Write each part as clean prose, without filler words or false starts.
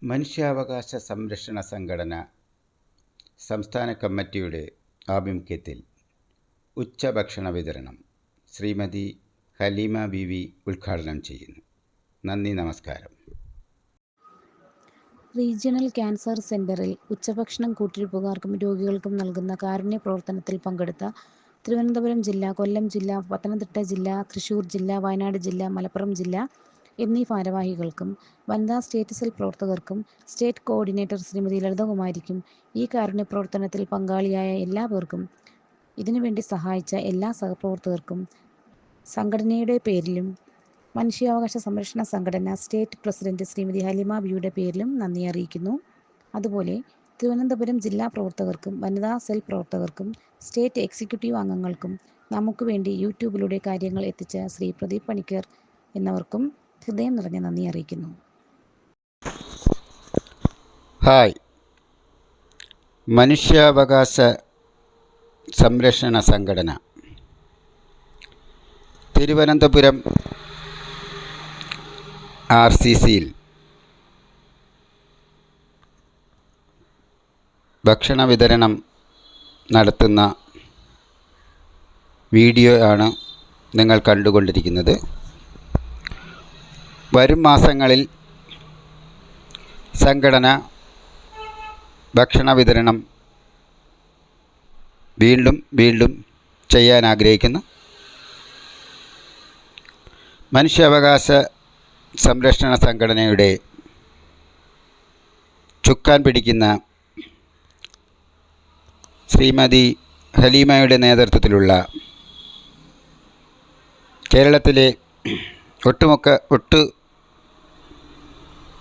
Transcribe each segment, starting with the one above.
മനുഷ്യാവകാശ സംരക്ഷണ സംഘടന സംസ്ഥാന കമ്മിറ്റിയുടെ ആഭിമുഖ്യത്തിൽ ഉച്ചഭക്ഷണ വിതരണം ശ്രീമതി ഹലീമ ബീവി ഉദ്ഘാടനം ചെയ്യുന്നു. നന്ദി, നമസ്കാരം. റീജിയണൽ ക്യാൻസർ സെന്ററിൽ ഉച്ചഭക്ഷണം കൂട്ടിരിപ്പുകാർക്കും രോഗികൾക്കും നൽകുന്ന കാരുണ്യ പ്രവർത്തനത്തിൽ പങ്കെടുത്ത തിരുവനന്തപുരം ജില്ല, കൊല്ലം ജില്ല, പത്തനംതിട്ട ജില്ല, തൃശൂർ ജില്ല, വയനാട് ജില്ല, മലപ്പുറം ജില്ല എന്നീ ഭാരവാഹികൾക്കും വനിതാ സ്റ്റേറ്റ് സെൽ പ്രവർത്തകർക്കും സ്റ്റേറ്റ് കോർഡിനേറ്റർ ശ്രീമതി ലളിതകുമാരിക്കും ഈ കാരുണ്യ പ്രവർത്തനത്തിൽ പങ്കാളിയായ എല്ലാ പേർക്കും ഇതിനുവേണ്ടി സഹായിച്ച എല്ലാ സഹപ്രവർത്തകർക്കും സംഘടനയുടെ പേരിലും മനുഷ്യാവകാശ സംരക്ഷണ സംഘടന സ്റ്റേറ്റ് പ്രസിഡന്റ് ശ്രീമതി ഹലീമ ബിയുടെ പേരിലും നന്ദി അറിയിക്കുന്നു. അതുപോലെ തിരുവനന്തപുരം ജില്ലാ പ്രവർത്തകർക്കും വനിതാ സെൽ പ്രവർത്തകർക്കും സ്റ്റേറ്റ് എക്സിക്യൂട്ടീവ് അംഗങ്ങൾക്കും നമുക്ക് വേണ്ടി യൂട്യൂബിലൂടെ കാര്യങ്ങൾ എത്തിച്ച ശ്രീ പ്രദീപ് പണിക്കർ എന്നിവർക്കും ഹൃദയം നിറഞ്ഞ നന്ദി അറിയിക്കുന്നു. ഹായ്. മനുഷ്യാവകാശ സംരക്ഷണ സംഘടന തിരുവനന്തപുരം RCCയിൽ ഭക്ഷണ വിതരണം നടത്തുന്ന വീഡിയോ ആണ് നിങ്ങൾ കണ്ടുകൊണ്ടിരിക്കുന്നത്. വരും മാസങ്ങളിൽ സംഘടന ഭക്ഷണ വിതരണം വീണ്ടും ചെയ്യാൻ ആഗ്രഹിക്കുന്നു. മനുഷ്യാവകാശ സംരക്ഷണ സംഘടനയുടെ ചുക്കാൻ പിടിക്കുന്ന ശ്രീമതി ഹലീമയുടെ നേതൃത്വത്തിലുള്ള കേരളത്തിലെ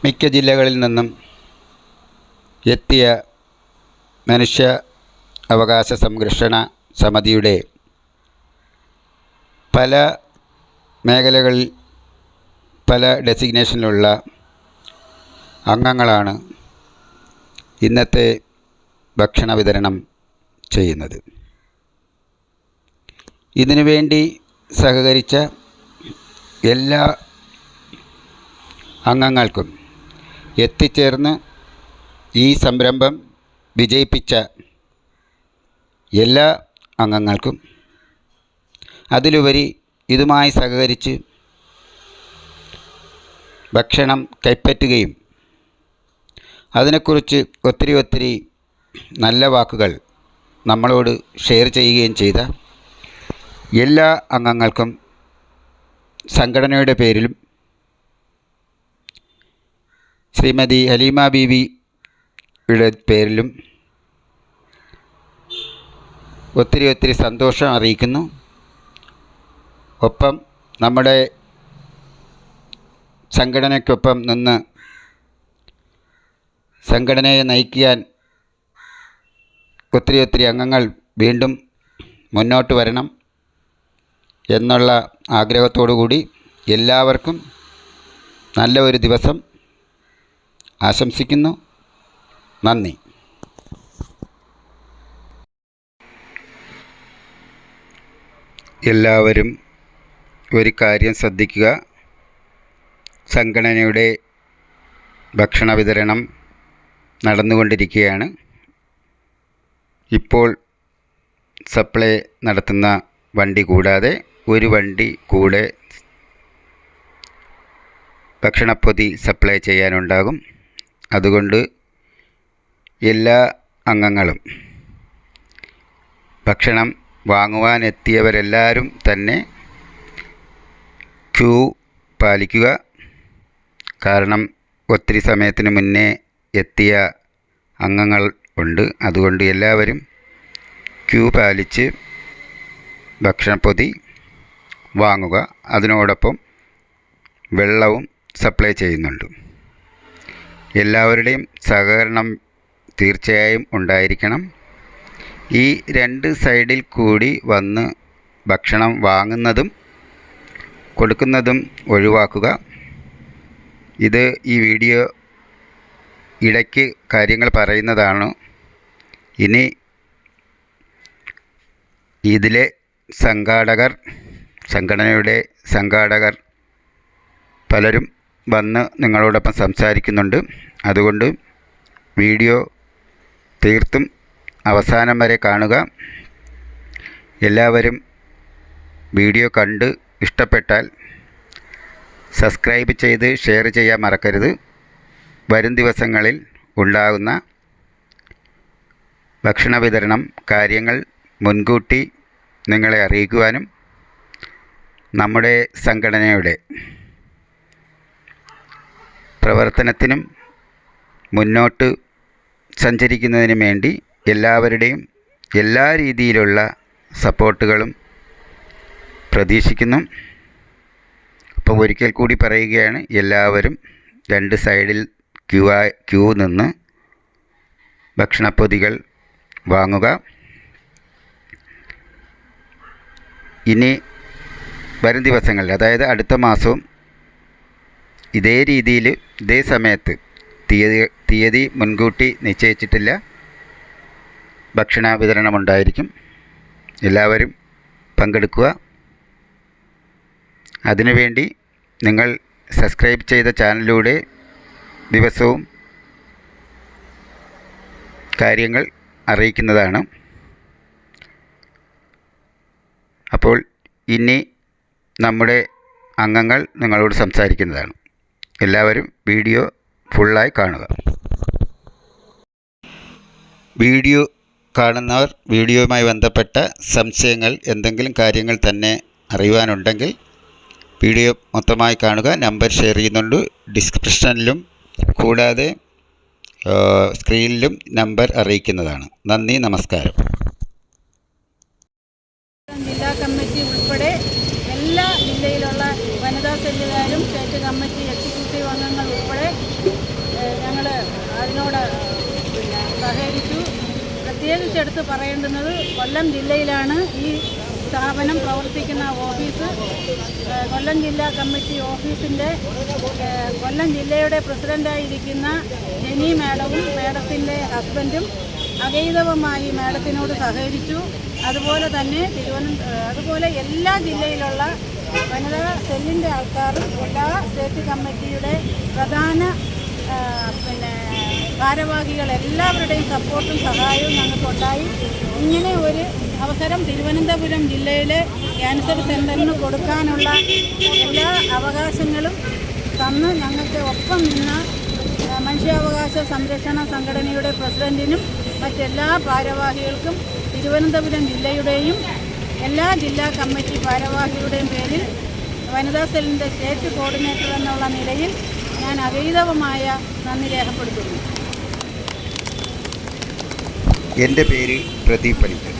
മിക്ക ജില്ലകളിൽ നിന്നും എത്തിയ മനുഷ്യ അവകാശ സംരക്ഷണ സമിതിയുടെ പല മേഖലകളിൽ പല ഡെസിഗ്നേഷനിലുള്ള അംഗങ്ങളാണ് ഇന്നത്തെ ഭക്ഷണ വിതരണം ചെയ്യുന്നത്. ഇതിനുവേണ്ടി സഹകരിച്ച എല്ലാ അംഗങ്ങൾക്കും, എത്തിച്ചേർന്ന് ഈ സംരംഭം വിജയിപ്പിച്ച എല്ലാ അംഗങ്ങൾക്കും, അതിലുപരി ഇതുമായി സഹകരിച്ച് ഭക്ഷണം കൈപ്പറ്റുകയും അതിനെക്കുറിച്ച് ഒത്തിരി നല്ല വാക്കുകൾ നമ്മളോട് ഷെയർ ചെയ്യുകയും ചെയ്ത എല്ലാ അംഗങ്ങൾക്കും സംഘടനയുടെ പേരിലും ശ്രീമതി ഹലീമ ബീവിയുടെ പേരിലും ഒത്തിരി സന്തോഷം അറിയിക്കുന്നു. ഒപ്പം നമ്മുടെ സംഘടനയ്ക്കൊപ്പം നിന്ന് സംഘടനയെ നയിക്കാൻ ഒത്തിരി അംഗങ്ങൾ വീണ്ടും മുന്നോട്ട് വരണം എന്നുള്ള ആഗ്രഹത്തോടു കൂടി എല്ലാവർക്കും നല്ല ഒരു ദിവസം ആശംസിക്കുന്നു. നന്ദി. എല്ലാവരും ഒരു കാര്യം ശ്രദ്ധിക്കുക. സംഘടനയുടെ ഭക്ഷണ വിതരണം നടന്നുകൊണ്ടിരിക്കുകയാണ്. ഇപ്പോൾ സപ്ലൈ നടത്തുന്ന വണ്ടി കൂടാതെ ഒരു വണ്ടി കൂടെ ഭക്ഷണപ്പൊതി സപ്ലൈ ചെയ്യാനുണ്ടാകും. അതുകൊണ്ട് എല്ലാ അംഗങ്ങളും ഭക്ഷണം വാങ്ങുവാനെത്തിയവരെല്ലാവരും തന്നെ ക്യൂ പാലിക്കുക. കാരണം ഒത്തിരി സമയത്തിന് മുന്നേ എത്തിയ അംഗങ്ങൾ ഉണ്ട്. അതുകൊണ്ട് എല്ലാവരും ക്യൂ പാലിച്ച് ഭക്ഷണപ്പൊതി വാങ്ങുക. അതിനോടൊപ്പം വെള്ളവും സപ്ലൈ ചെയ്യുന്നുണ്ട്. എല്ലാവരുടെയും സഹകരണം തീർച്ചയായും ഉണ്ടായിരിക്കണം. ഈ രണ്ട് സൈഡിൽ കൂടി വന്ന് ഭക്ഷണം വാങ്ങുന്നതും കൊടുക്കുന്നതും ഒഴിവാക്കുക. ഇത് ഈ വീഡിയോ ഇടയ്ക്ക് കാര്യങ്ങൾ പറയുന്നതാണ്. ഇനി ഇതിലെ സംഘടനയുടെ സംഘാടകർ പലരും വന്ന് നിങ്ങളോടൊപ്പം സംസാരിക്കുന്നുണ്ട്. അതുകൊണ്ട് വീഡിയോ തീർത്തും അവസാനം വരെ കാണുക. എല്ലാവരും വീഡിയോ കണ്ട് ഇഷ്ടപ്പെട്ടാൽ സബ്സ്ക്രൈബ് ചെയ്ത് ഷെയർ ചെയ്യാൻ മറക്കരുത്. വരും ദിവസങ്ങളിൽ ഉണ്ടാകുന്ന ഭക്ഷണ വിതരണം കാര്യങ്ങൾ മുൻകൂട്ടി നിങ്ങളെ അറിയിക്കുവാനും നമ്മുടെ സംഘടനയുടെ പ്രവർത്തനത്തിനും മുന്നോട്ട് സഞ്ചരിക്കുന്നതിനും വേണ്ടി എല്ലാവരുടെയും എല്ലാ രീതിയിലുള്ള സപ്പോർട്ടുകളും പ്രതീക്ഷിക്കുന്നു. അപ്പോൾ ഒരിക്കൽ കൂടി പറയുകയാണ്, എല്ലാവരും രണ്ട് സൈഡിൽ ക്യൂ നിന്ന് ഭക്ഷണപ്പൊതികൾ വാങ്ങുക. ഇനി വരും ദിവസങ്ങളിൽ, അതായത് അടുത്ത മാസവും ഇതേ രീതിയിൽ ഇതേ സമയത്ത് തീയതി മുൻകൂട്ടി നിശ്ചയിച്ചിട്ടില്ല, ഭക്ഷണ വിതരണമുണ്ടായിരിക്കും. എല്ലാവരും പങ്കെടുക്കുക. അതിനുവേണ്ടി നിങ്ങൾ സബ്സ്ക്രൈബ് ചെയ്ത ചാനലിലൂടെ ദിവസവും കാര്യങ്ങൾ അറിയിക്കുന്നതാണ്. അപ്പോൾ ഇനി നമ്മുടെ അംഗങ്ങൾ നിങ്ങളോട് സംസാരിക്കുന്നതാണ്. എല്ലാവരും വീഡിയോ ഫുള്ളായി കാണുക. വീഡിയോ കാണുന്നവർ വീഡിയോയുമായി ബന്ധപ്പെട്ട സംശയങ്ങൾ, എന്തെങ്കിലും കാര്യങ്ങൾ തന്നെ അറിയുവാനുണ്ടെങ്കിൽ വീഡിയോ മൊത്തമായി കാണുക. നമ്പർ ഷെയർ ചെയ്യുന്നുണ്ട് ഡിസ്ക്രിപ്ഷനിലും, കൂടാതെ സ്ക്രീനിലും നമ്പർ അറിയിക്കുന്നതാണ്. നന്ദി, നമസ്കാരം. ജില്ലാ കമ്മിറ്റി ഉൾപ്പെടെ എല്ലാ ജില്ലയിലുള്ള വനിതാ സെല്ലുകാരും സ്റ്റേറ്റ് കമ്മിറ്റി എക്സിക്യൂട്ടീവ് അംഗങ്ങൾ ഉൾപ്പെടെ ഞങ്ങൾ അതിനോട് സഹകരിച്ചു. പ്രത്യേകിച്ചെടുത്ത് പറയേണ്ടുന്നത് കൊല്ലം ജില്ലയിലാണ് ഈ സ്ഥാപനം പ്രവർത്തിക്കുന്ന ഓഫീസ്. കൊല്ലം ജില്ലാ കമ്മിറ്റി ഓഫീസിൻ്റെ കൊല്ലം ജില്ലയുടെ പ്രസിഡൻ്റായിരിക്കുന്ന ജെനി മാഡവും മാഡത്തിൻ്റെ ഹസ്ബൻഡും അഗൈതവമായി മാഡത്തിനോട് സഹകരിച്ചു. അതുപോലെ തന്നെ അതുപോലെ എല്ലാ ജില്ലയിലുള്ള വനിതാ സെല്ലിൻ്റെ ആൾക്കാരും എല്ലാ സ്റ്റേറ്റ് കമ്മിറ്റിയുടെ പ്രധാന ഭാരവാഹികൾ എല്ലാവരുടെയും സപ്പോർട്ടും സഹായവും ഞങ്ങൾക്കുണ്ടായി. ഇങ്ങനെ ഒരു അവസരം തിരുവനന്തപുരം ജില്ലയിലെ ക്യാൻസർ സെൻ്ററിന് കൊടുക്കാനുള്ള എല്ലാ അവകാശങ്ങളും തന്ന് ഞങ്ങൾക്ക് ഒപ്പം നിന്ന മനുഷ്യാവകാശ സംരക്ഷണ സംഘടനയുടെ പ്രസിഡൻറ്റിനും മറ്റെല്ലാ ഭാരവാഹികൾക്കും തിരുവനന്തപുരം ജില്ലയുടെയും എല്ലാ ജില്ലാ കമ്മിറ്റി ഭാരവാഹികളുടെയും പേരിൽ വനിതാ സെല്ലിൻ്റെ സ്റ്റേറ്റ് കോർഡിനേറ്റർ എന്നുള്ള നിലയിൽ ഞാൻ അഗൈതവമായ നന്ദി രേഖപ്പെടുത്തുന്നു. എൻ്റെ പേര് പ്രദീപ് പണിക്കർ.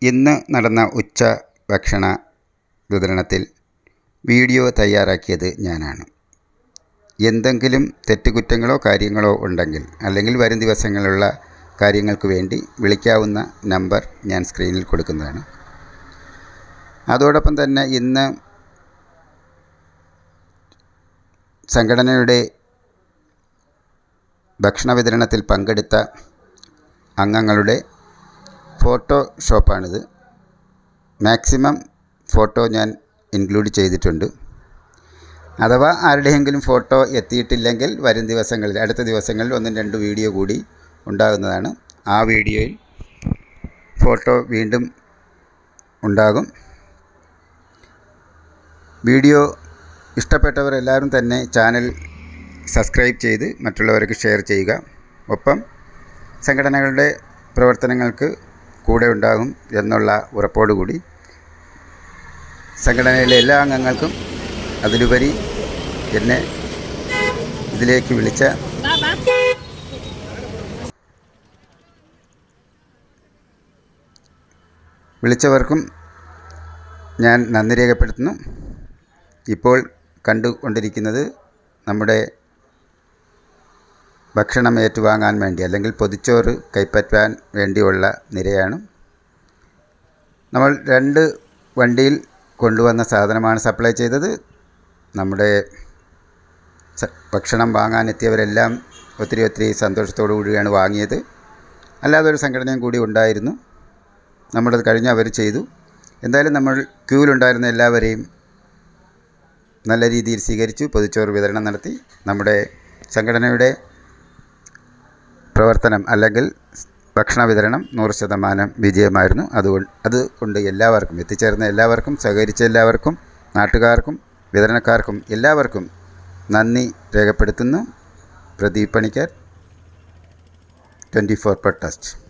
ഇന്ന് നടന്ന ഉച്ച ഭക്ഷണ വിതരണത്തിൽ വീഡിയോ തയ്യാറാക്കിയത് ഞാനാണ്. എന്തെങ്കിലും തെറ്റുകുറ്റങ്ങളോ കാര്യങ്ങളോ ഉണ്ടെങ്കിൽ, അല്ലെങ്കിൽ വരും ദിവസങ്ങളിലുള്ള കാര്യങ്ങൾക്ക് വേണ്ടി വിളിക്കാവുന്ന നമ്പർ ഞാൻ സ്ക്രീനിൽ കൊടുക്കുന്നതാണ്. അതോടൊപ്പം തന്നെ ഇന്ന് സംഘടനയുടെ ഭക്ഷണ വിതരണത്തിൽ പങ്കെടുത്ത അംഗങ്ങളുടെ ഫോട്ടോഷോപ്പാണിത്. മാക്സിമം ഫോട്ടോ ഞാൻ ഇൻക്ലൂഡ് ചെയ്തിട്ടുണ്ട്. അഥവാ ആരുടെയെങ്കിലും ഫോട്ടോ എത്തിയിട്ടില്ലെങ്കിൽ വരും ദിവസങ്ങളിൽ, അടുത്ത ദിവസങ്ങളിൽ 1-2 വീഡിയോ കൂടി ഉണ്ടാകുന്നതാണ്. ആ വീഡിയോയിൽ ഫോട്ടോ വീണ്ടും ഉണ്ടാകും. വീഡിയോ ഇഷ്ടപ്പെട്ടവർ എല്ലാവരും തന്നെ ചാനൽ സബ്സ്ക്രൈബ് ചെയ്ത് മറ്റുള്ളവർക്ക് ഷെയർ ചെയ്യുക. ഒപ്പം സംഘടനകളുടെ പ്രവർത്തനങ്ങൾക്ക് കൂടെ ഉണ്ടാകും എന്നുള്ള ഉറപ്പോടുകൂടി സംഘടനയിലെ എല്ലാ അംഗങ്ങൾക്കും, അതിലുപരി എന്നെ ഇതിലേക്ക് വിളിച്ചവർക്കും ഞാൻ നന്ദി രേഖപ്പെടുത്തുന്നു. ഇപ്പോൾ കണ്ടുകൊണ്ടിരിക്കുന്നത് നമ്മുടെ ഭക്ഷണം ഏറ്റുവാങ്ങാൻ വേണ്ടി, അല്ലെങ്കിൽ പൊതിച്ചോറ് കൈപ്പറ്റാൻ വേണ്ടിയുള്ള നിരയാണ്. നമ്മൾ 2 വണ്ടിയിൽ കൊണ്ടുവന്ന സാധനമാണ് സപ്ലൈ ചെയ്തത്. നമ്മുടെ ഭക്ഷണം വാങ്ങാനെത്തിയവരെല്ലാം ഒത്തിരി സന്തോഷത്തോടു കൂടിയാണ് വാങ്ങിയത്. അല്ലാതെ ഒരു സംഘടനയും കൂടി ഉണ്ടായിരുന്നു. നമ്മളത് കഴിഞ്ഞ് അവർ ചെയ്തു. എന്തായാലും നമ്മൾ ക്യൂവിലുണ്ടായിരുന്ന എല്ലാവരെയും നല്ല രീതിയിൽ സ്വീകരിച്ചു. പൊതിച്ചോറ് വിതരണം നടത്തി. നമ്മുടെ സംഘടനയുടെ പ്രവർത്തനം അല്ലെങ്കിൽ ഭക്ഷണ വിതരണം 100% വിജയമായിരുന്നു. അതുകൊണ്ട് എല്ലാവർക്കും, എത്തിച്ചേർന്ന എല്ലാവർക്കും, സഹകരിച്ച എല്ലാവർക്കും, നാട്ടുകാർക്കും വിതരണക്കാർക്കും എല്ലാവർക്കും നന്ദി രേഖപ്പെടുത്തുന്നു. പ്രദീപ് പണിക്കർ, 24 Protest.